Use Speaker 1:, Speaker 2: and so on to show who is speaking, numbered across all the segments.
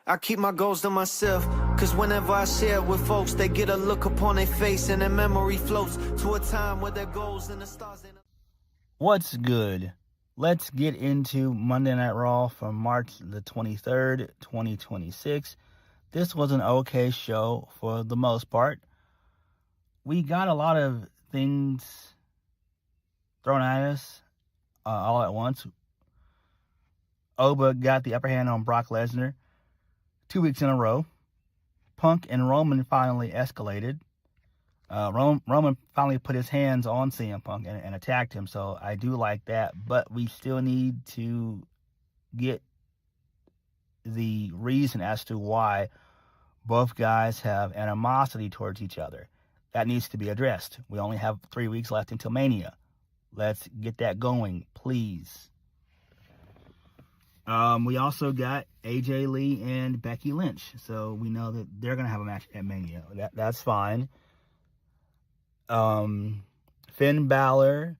Speaker 1: I keep my goals to myself, cause whenever I share it with folks, they get a look upon their face and their memory floats to a time where their goals and the stars ain't...
Speaker 2: What's good? Let's get into Monday Night Raw from March the 23rd, 2026. This was an okay show for the most part. We got a lot of things thrown at us all at once. Oba got the upper hand on Brock Lesnar 2 weeks in a row. Punk and Roman finally escalated. Roman finally put his hands on CM Punk and attacked him, so I do like that. But we still need to get the reason as to why both guys have animosity towards each other. That needs to be addressed. We only have 3 weeks left until Mania. Let's get that going, please. We also got AJ Lee and Becky Lynch, so we know that they're going to have a match at Mania. That's fine. Finn Balor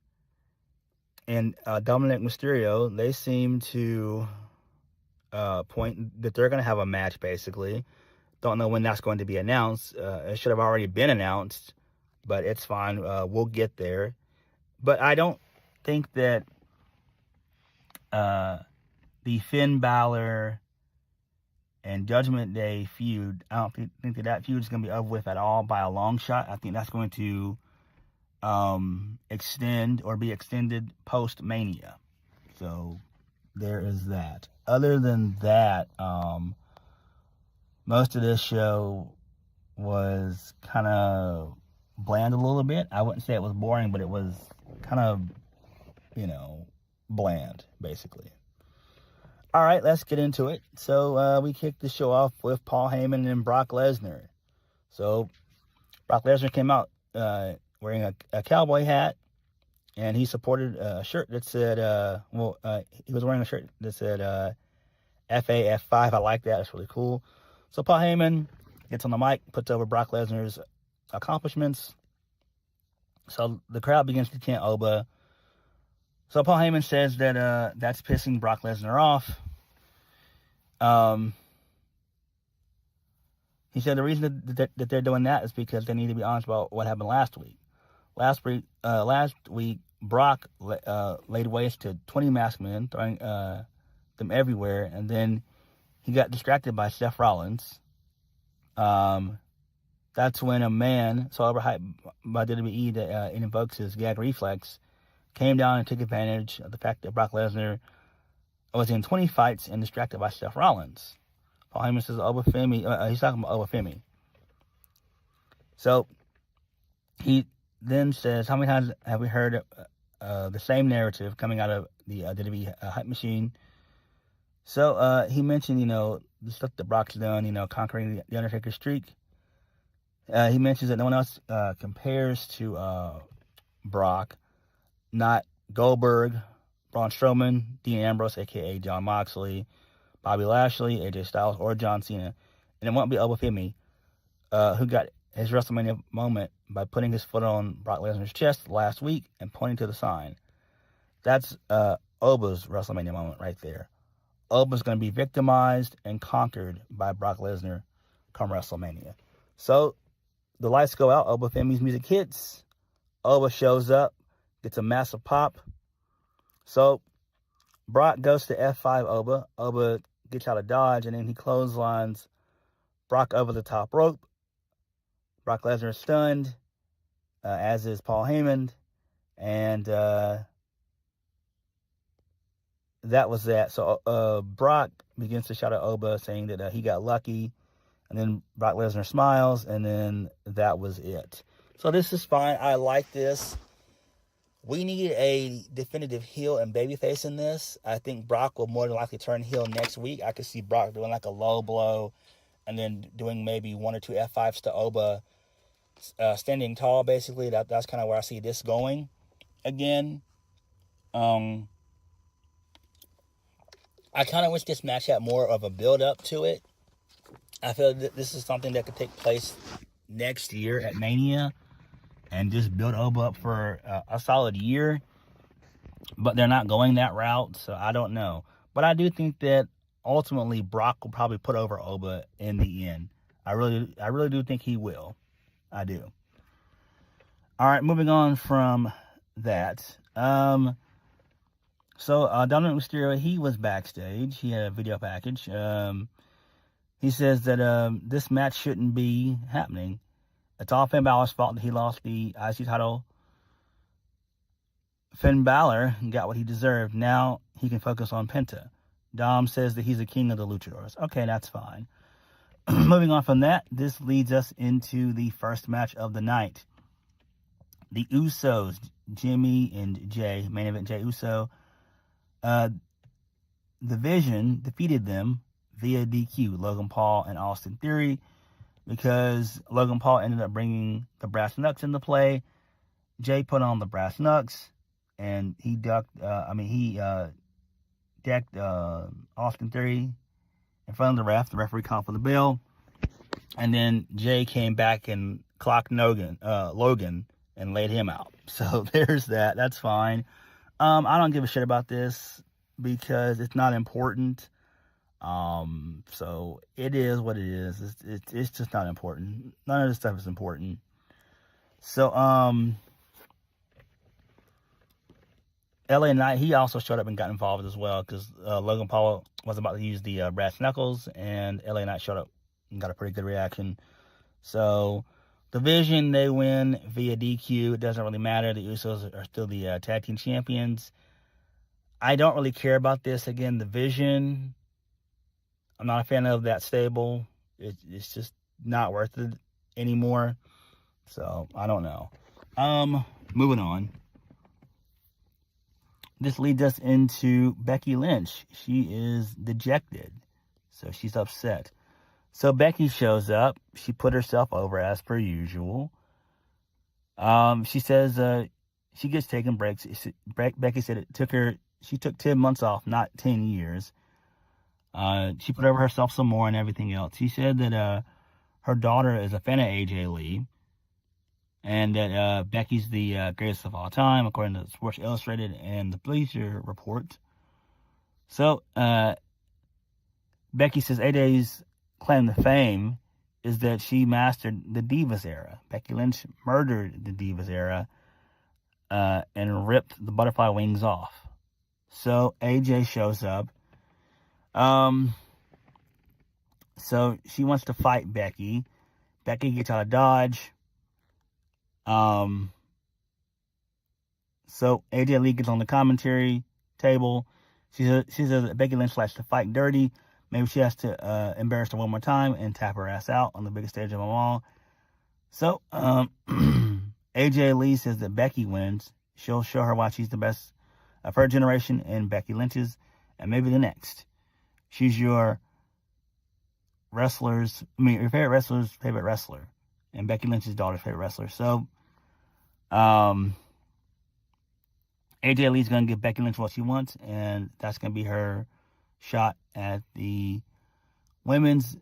Speaker 2: and Dominik Mysterio, they seem to point that they're going to have a match, basically. Don't know when that's going to be announced. It should have already been announced, but it's fine. We'll get there. But I don't think that the Finn Balor and Judgment Day feud, I don't think that feud is going to be over with at all by a long shot. I think that's going to extend or be extended post-Mania. So there is that. Other than that, most of this show was kind of bland a little bit. I wouldn't say it was boring, but it was kind of, bland, basically. All right, let's get into it. So we kicked the show off with Paul Heyman and Brock Lesnar. So Brock Lesnar came out wearing a cowboy hat, and he supported a shirt that said, he was wearing a shirt that said FAF5. I like that. It's really cool. So Paul Heyman gets on the mic, puts over Brock Lesnar's accomplishments. So the crowd begins to chant Oba. So Paul Heyman says that that's pissing Brock Lesnar off. He said the reason that they're doing that is because they need to be honest about what happened last week. Last week, Brock laid waste to 20 masked men, throwing them everywhere, and then he got distracted by Seth Rollins. That's when a man, so overhyped by WWE that it invokes his gag reflex, came down and took advantage of the fact that Brock Lesnar was in 20 fights and distracted by Seth Rollins. Paul Heyman says Obafemi, he's talking about Obafemi. So he then says, how many times have we heard the same narrative coming out of the WWE hype machine? So he mentioned, the stuff that Brock's done, conquering the Undertaker streak. He mentions that no one else compares to Brock. Not Goldberg, Braun Strowman, Dean Ambrose, a.k.a. Jon Moxley, Bobby Lashley, AJ Styles, or John Cena. And it won't be Obafemi, who got his WrestleMania moment by putting his foot on Brock Lesnar's chest last week and pointing to the sign. That's Oba's WrestleMania moment right there. Oba's going to be victimized and conquered by Brock Lesnar come WrestleMania. So the lights go out. Obafemi's music hits. Oba shows up. Gets a massive pop. So Brock goes to F5 Oba. Oba gets out of dodge, and then he clotheslines Brock over the top rope. Brock Lesnar is stunned, as is Paul Heyman. And that was that. So Brock begins to shout at Oba, saying that he got lucky. And then Brock Lesnar smiles, and then that was it. So this is fine. I like this. We need a definitive heel and babyface in this. I think Brock will more than likely turn heel next week. I could see Brock doing like a low blow and then doing maybe 1 or 2 F5s to Oba, standing tall, basically. That's kind of where I see this going again. I kind of wish this match had more of a build-up to it. I feel that this is something that could take place next year at Mania and just build Oba up for a solid year. But they're not going that route, so I don't know. But I do think that ultimately Brock will probably put over Oba in the end. I really do think he will. I do. All right, moving on from that. So Dominik Mysterio, he was backstage. He had a video package. He says that this match shouldn't be happening. It's all Finn Balor's fault that he lost the IC title. Finn Balor got what he deserved. Now he can focus on Penta. Dom says that he's the king of the luchadors. Okay, that's fine. Moving on from that, this leads us into the first match of the night. The Usos, Jimmy and Jay, main event Jay Uso. The Vision defeated them via DQ, Logan Paul and Austin Theory, because Logan Paul ended up bringing the brass knucks into play. Jay put on the brass knucks, and he decked Austin Theory in front of the ref. The referee called for the bell, and then Jay came back and clocked Logan and laid him out. So there's that. That's fine. I don't give a shit about this because it's not important. So it is what it is. It's just not important. None of this stuff is important. So LA Knight, he also showed up and got involved as well, because Logan Paul was about to use the brass knuckles, and LA Knight showed up and got a pretty good reaction. So the Vision, they win via DQ. It doesn't really matter. The Usos are still the tag team champions. I don't really care about this. Again, the Vision, I'm not a fan of that stable. It's just not worth it anymore. So I don't know. Moving on. This leads us into Becky Lynch. She is dejected. So she's upset. So Becky shows up. She put herself over as per usual. She says she gets taking breaks. Becky said she took 10 months off, not 10 years. She put over herself some more and everything else. She said that her daughter is a fan of AJ Lee, and that Becky's the greatest of all time, according to Sports Illustrated and the Bleacher Report. So Becky says AJ's claim to fame is that she mastered the Divas era. Becky Lynch murdered the Divas era and ripped the butterfly wings off. So AJ shows up. So she wants to fight Becky. Becky gets out of dodge. So AJ Lee gets on the commentary table. She says that Becky Lynch likes to fight dirty. Maybe she has to embarrass her one more time and tap her ass out on the biggest stage of them all. So AJ Lee says that Becky wins. She'll show her why she's the best of her generation and Becky Lynch's, and maybe the next. She's your your favorite wrestler's favorite wrestler, and Becky Lynch's daughter's favorite wrestler. So AJ Lee's going to give Becky Lynch what she wants, and that's going to be her shot at the Women's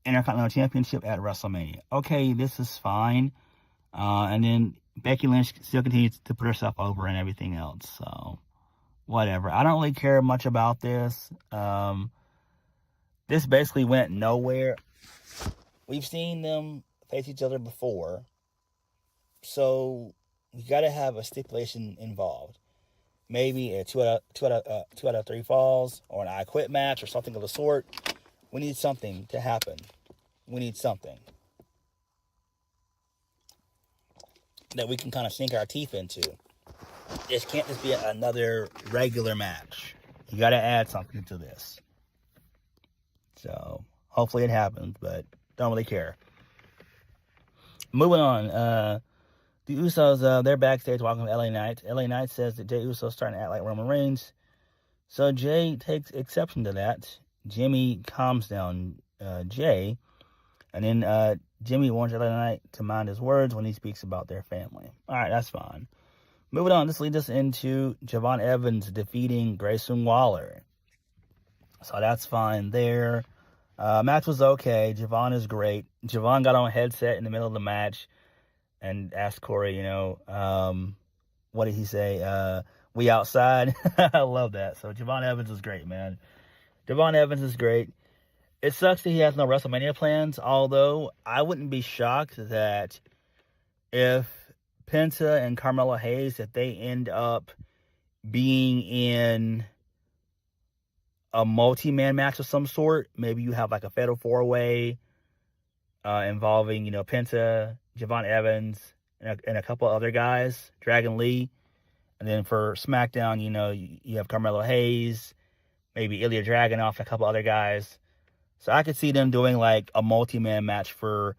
Speaker 2: Intercontinental Championship at WrestleMania. Okay, this is fine. And then Becky Lynch still continues to put herself over and everything else. So, whatever. I don't really care much about this. This basically went nowhere. We've seen them face each other before. So, you got to have a stipulation involved. Maybe a two out of 3 falls, or an I Quit match, or something of the sort. We need something to happen. We need something that we can kind of sink our teeth into. This can't just be another regular match. You got to add something to this. So, hopefully it happens, but don't really care. Moving on. The Usos, they're backstage walking with LA Knight. LA Knight says that Jey Uso's starting to act like Roman Reigns. So Jay takes exception to that. Jimmy calms down Jay. And then Jimmy warns LA Knight to mind his words when he speaks about their family. All right, that's fine. Moving on, this leads us into Javon Evans defeating Grayson Waller. So that's fine there. Match was okay. Javon is great. Javon got on a headset in the middle of the match and asked Corey, what did he say? We outside. I love that. So Javon Evans is great, man. Devon Evans is great. It sucks that he has no WrestleMania plans, although I wouldn't be shocked that if Penta and Carmelo Hayes, if they end up being in a multi-man match of some sort, maybe you have like a fatal four-way involving, Penta, Javon Evans, and a couple other guys, Dragon Lee. And then for SmackDown, you have Carmelo Hayes, maybe Ilya Dragunov, and a couple other guys. So I could see them doing like a multi-man match for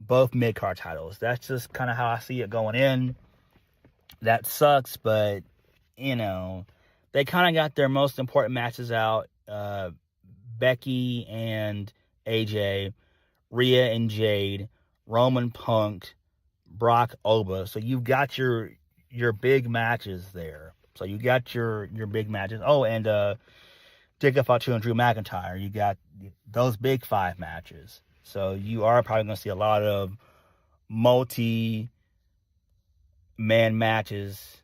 Speaker 2: both mid-card titles. That's just kind of how I see it going in. That sucks, but, they kind of got their most important matches out. Becky and AJ, Rhea and Jade, Roman Punk, Brock Oba. So you've got your big matches there. So you got your big matches. Oh, and Jacob Fatu and Drew McIntyre. You got those big 5 matches. So you are probably going to see a lot of multi-man matches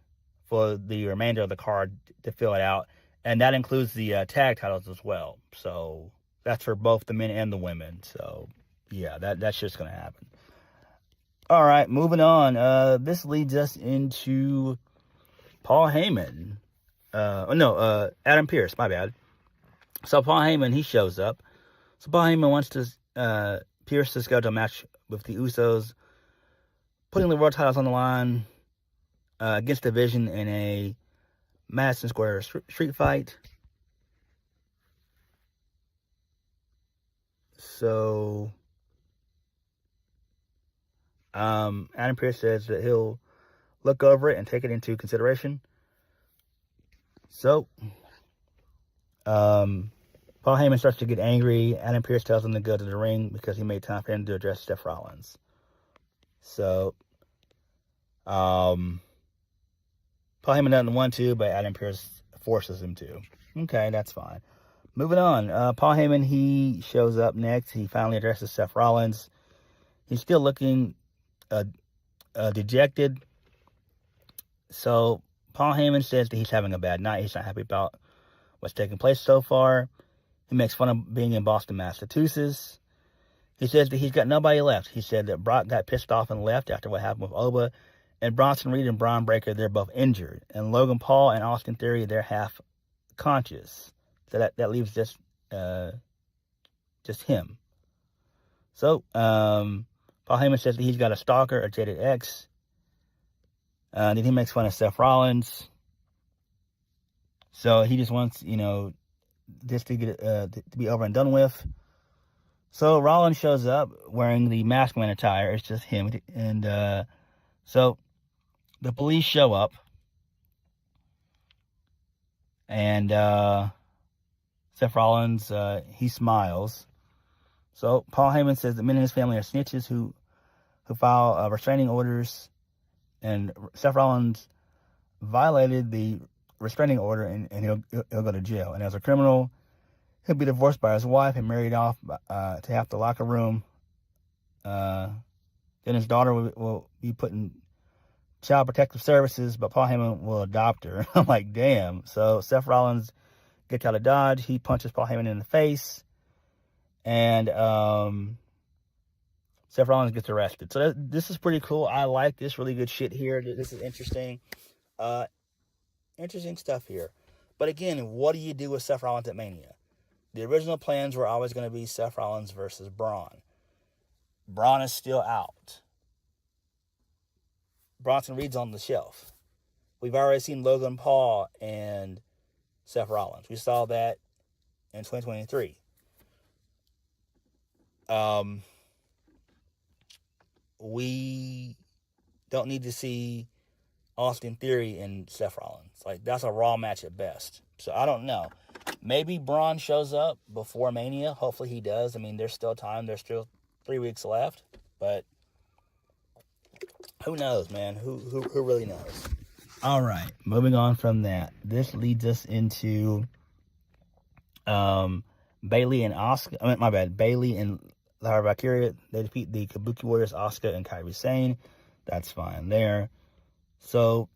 Speaker 2: for the remainder of the card to fill it out. And that includes the tag titles as well. So that's for both the men and the women. So, yeah, that's just going to happen. All right, moving on. This leads us into Paul Heyman. Adam Pearce, my bad. So Paul Heyman, he shows up. So Paul Heyman wants to Pearce to schedule a match with the Usos, putting the world titles on the line against Division in a Madison Square street fight. So Adam Pearce says that he'll look over it and take it into consideration. So Paul Heyman starts to get angry. Adam Pearce tells him to go to the ring because he made time for him to address Seth Rollins. So Paul Heyman doesn't want to, but Adam Pearce forces him to. Okay, that's fine. Moving on. Paul Heyman, he shows up next. He finally addresses Seth Rollins. He's still looking dejected. So Paul Heyman says that he's having a bad night. He's not happy about what's taking place so far. He makes fun of being in Boston, Massachusetts. He says that he's got nobody left. He said that Brock got pissed off and left after what happened with Oba. And Bronson Reed and Bron Breakker, they're both injured. And Logan Paul and Austin Theory, they're half conscious. So that leaves just him. So Paul Heyman says that he's got a stalker, a jaded ex. Then he makes fun of Seth Rollins. So he just wants, this to get to be over and done with. So Rollins shows up wearing the masculine attire. It's just him. And so the police show up. And Seth Rollins, he smiles. So Paul Heyman says that men in his family are snitches who file restraining orders. And Seth Rollins violated the restraining order, and he'll go to jail. And as a criminal, he'll be divorced by his wife and married off to half the locker room. Then his daughter will be put in child protective services, but Paul Heyman will adopt her. I'm like, damn. So Seth Rollins gets out of Dodge. He punches Paul Heyman in the face. And Seth Rollins gets arrested. So this is pretty cool. I like this. Really good shit here. This is interesting. Interesting stuff here. But again, what do you do with Seth Rollins at Mania? The original plans were always going to be Seth Rollins versus Braun. Braun is still out. Bronson Reed's on the shelf. We've already seen Logan Paul and Seth Rollins. We saw that in 2023. We don't need to see Austin Theory and Seth Rollins. Like, that's a Raw match at best. So, I don't know. Maybe Braun shows up before Mania. Hopefully he does. I mean, there's still time. There's still 3 weeks left. But who knows, man? Who really knows? All right. Moving on from that. This leads us into Bayley and Asuka. Bayley and Lara Vaquer. They defeat the Kabuki Warriors, Asuka and Kairi Sane. That's fine there. So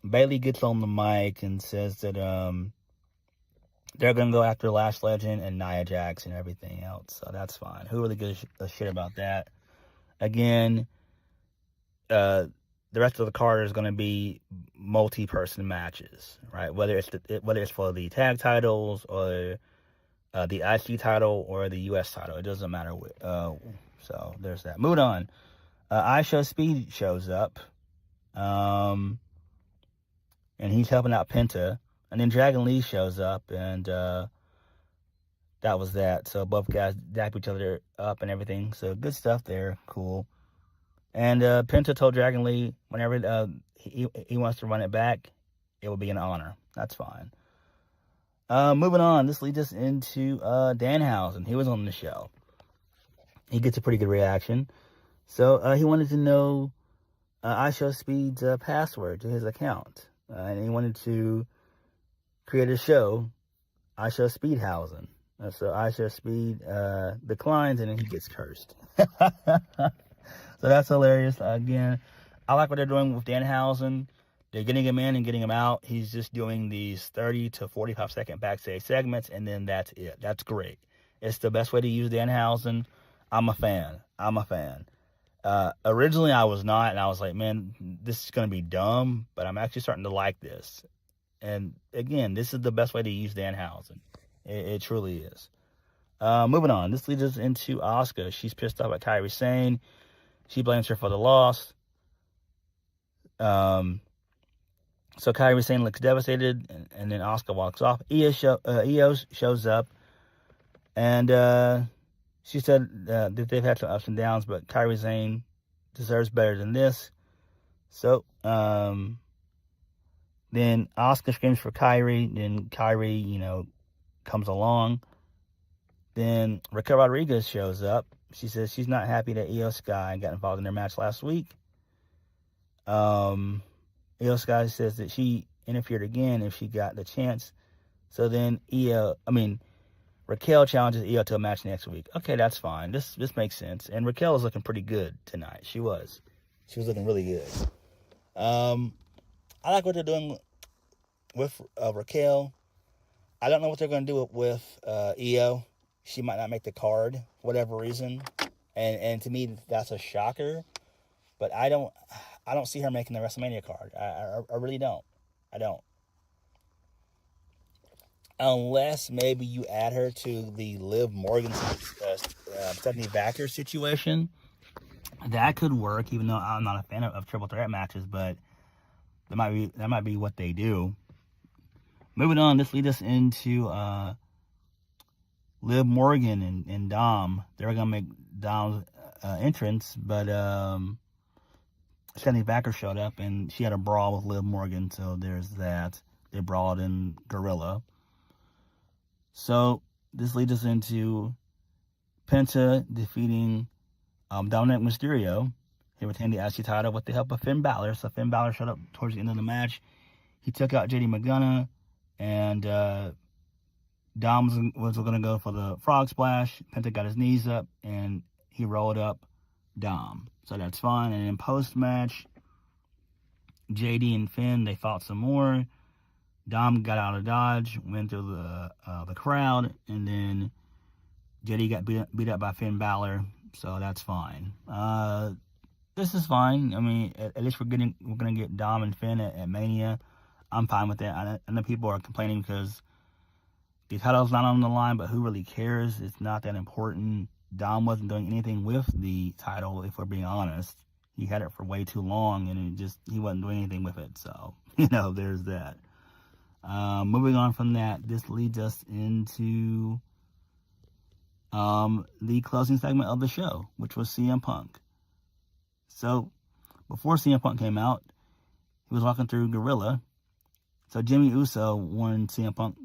Speaker 2: Bayley gets on the mic and says that they're going to go after Lash Legend and Nia Jax and everything else. So that's fine. Who really gives a shit about that? Again, the rest of the card is going to be multi-person matches, right? Whether it's for the tag titles or the IC title or the US title. It doesn't matter. So there's that. Moving on. Speed shows up. And he's helping out Penta. And then Dragon Lee shows up, and that was that. So both guys dap each other up and everything. So good stuff there. Cool. And Penta told Dragon Lee whenever he wants to run it back, it will be an honor. That's fine. Moving on. This leads us into Danhausen. He was on the show. He gets a pretty good reaction. So he wanted to know Speed's password to his account. And he wanted to create a show, Speedhausen. So Speed declines, and then he gets cursed. So that's hilarious. Again, I like what they're doing with Danhausen. They're getting him in and getting him out. He's just doing these 30 to 45 second backstage segments, and then that's it. That's great. It's the best way to use Danhausen. I'm a fan. Originally, I was not, and I was like, man, this is going to be dumb, but I'm actually starting to like this. And again, this is the best way to use Danhausen. It truly is. Moving on. This leads us into Asuka. She's pissed off at Kairi Sane. She blames her for the loss. So Kairi Sane looks devastated, and then Asuka walks off. Io shows up, and she said that they've had some ups and downs, but Kairi Sane deserves better than this. So then Asuka screams for Kairi. Then Kairi, comes along. Then Raquel Rodriguez shows up. She says she's not happy that Io Sky got involved in their match last week. Io Sky says that she interfered again if she got the chance. So then Raquel challenges Io to a match next week. Okay, that's fine. This makes sense. And Raquel is looking pretty good tonight. She was looking really good. I like what they're doing with Raquel. I don't know what they're going to do with Io. She might not make the card, for whatever reason. And to me, that's a shocker. But I don't see her making the WrestleMania card. I really don't. I don't. Unless maybe you add her to the Liv Morgan Stephanie Vaquer situation. That could work, even though I'm not a fan of triple threat matches, but that might be what they do. Moving on, this leads us into Liv Morgan and Dom. They're gonna make Dom's entrance, but Stephanie Vaquer showed up, and she had a brawl with Liv Morgan, so there's that. They brawled in Gorilla. So this leads us into Penta defeating Dominik Mysterio. He retained the IC title with the help of Finn Balor. So Finn Balor showed up towards the end of the match. He took out JD McDonagh, and Dom was going to go for the frog splash. Penta got his knees up, and he rolled up Dom. So that's fine. And in post-match, JD and Finn, they fought some more. Dom got out of dodge, went through the crowd, and then JD got beat up by Finn Balor. So that's fine. This is fine. I mean, at least we're gonna get Dom and Finn at Mania. I'm fine with that. I know people are complaining because the title's not on the line, but who really cares? It's not that important. Dom wasn't doing anything with the title, if we're being honest. He had it for way too long, and he wasn't doing anything with it. So, there's that. Moving on from that, this leads us into the closing segment of the show, which was CM Punk. So, before CM Punk came out, he was walking through Gorilla. So, Jimmy Uso warned CM Punk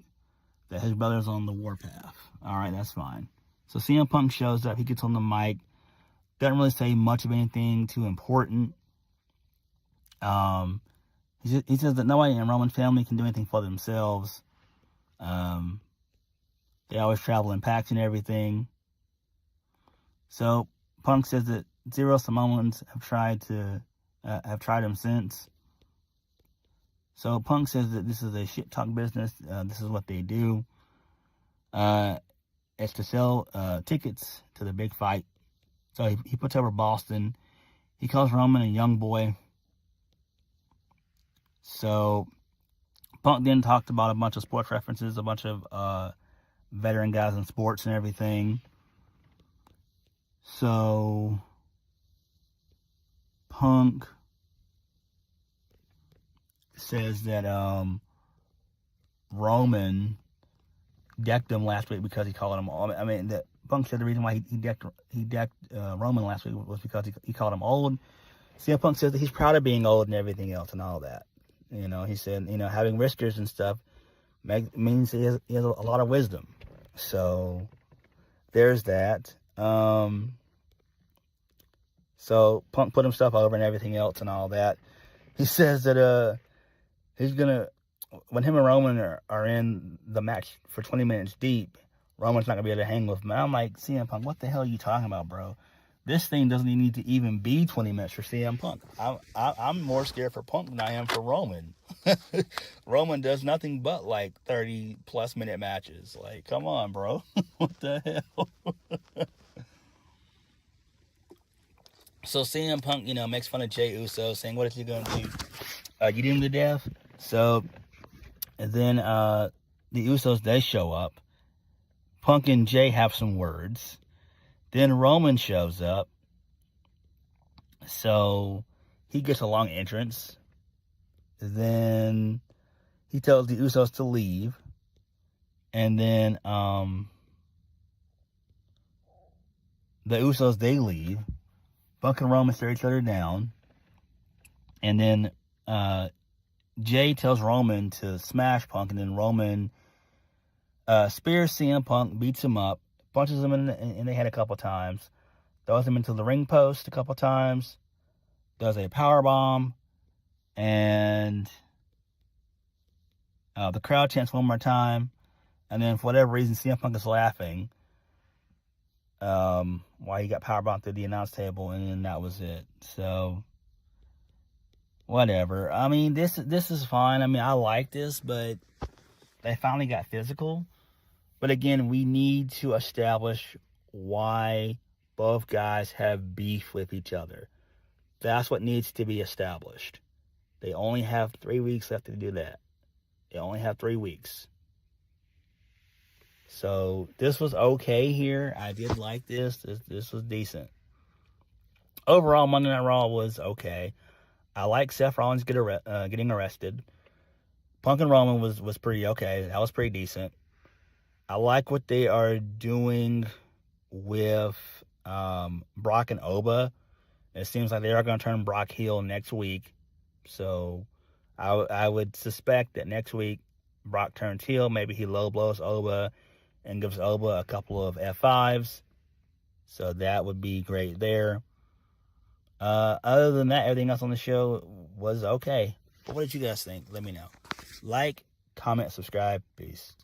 Speaker 2: that his brother's on the warpath. Alright, that's fine. So, CM Punk shows up. He gets on the mic. Doesn't really say much of anything too important. He says that nobody in the Roman family can do anything for themselves. They always travel in packs and everything. So Punk says that 0 Samoans have tried him since. So Punk says that this is a shit talk business. This is what they do. It's to sell tickets to the big fight. So he puts over Boston. He calls Roman a young boy. So Punk then talked about a bunch of sports references, a bunch of veteran guys in sports and everything. So Punk says that Roman decked him last week because he called him. I mean, that Punk said the reason why he decked Roman last week was because he called him old. CM Punk says that he's proud of being old and everything else and all that. You know, he said, you know, having whiskers and stuff means he has a lot of wisdom. So there's that. So Punk put himself over and everything else and all that. He says that he's gonna, when him and Roman are in the match for 20 minutes deep, Roman's not gonna be able to hang with him. And I'm like, CM Punk, what the hell are you talking about, bro? This thing doesn't even need to even be 20 minutes for CM Punk. I'm more scared for Punk than I am for Roman. Roman does nothing but like 30-plus minute matches. Like, come on, bro. What the hell? So CM Punk, you know, makes fun of Jey Uso, saying, what is he going to do? You did him to death? So, and then the Usos, they show up. Punk and Jey have some words. Then Roman shows up. So he gets a long entrance. Then he tells the Usos to leave. And then the Usos, they leave. Punk and Roman stare each other down. And then Jey tells Roman to smash Punk. And then Roman spears CM Punk, beats him up, punches him in the head a couple times, throws him into the ring post a couple times, does a powerbomb, and the crowd chants one more time, and then for whatever reason, CM Punk is laughing while he got powerbombed through the announce table, and then that was it. So, whatever. I mean, this is fine. I mean, I like this, but they finally got physical. But again, we need to establish why both guys have beef with each other. That's what needs to be established. They only have 3 weeks left to do that. They only have 3 weeks. So this was okay here. I did like this. This was decent. Overall, Monday Night Raw was okay. I like Seth Rollins getting arrested. Punk and Roman was pretty okay. That was pretty decent. I like what they are doing with Brock and Oba. It seems like they are going to turn Brock heel next week. So I would suspect that next week Brock turns heel. Maybe he low blows Oba and gives Oba a couple of F5s. So that would be great there. Other than that, everything else on the show was okay. But what did you guys think? Let me know. Like, comment, subscribe. Peace.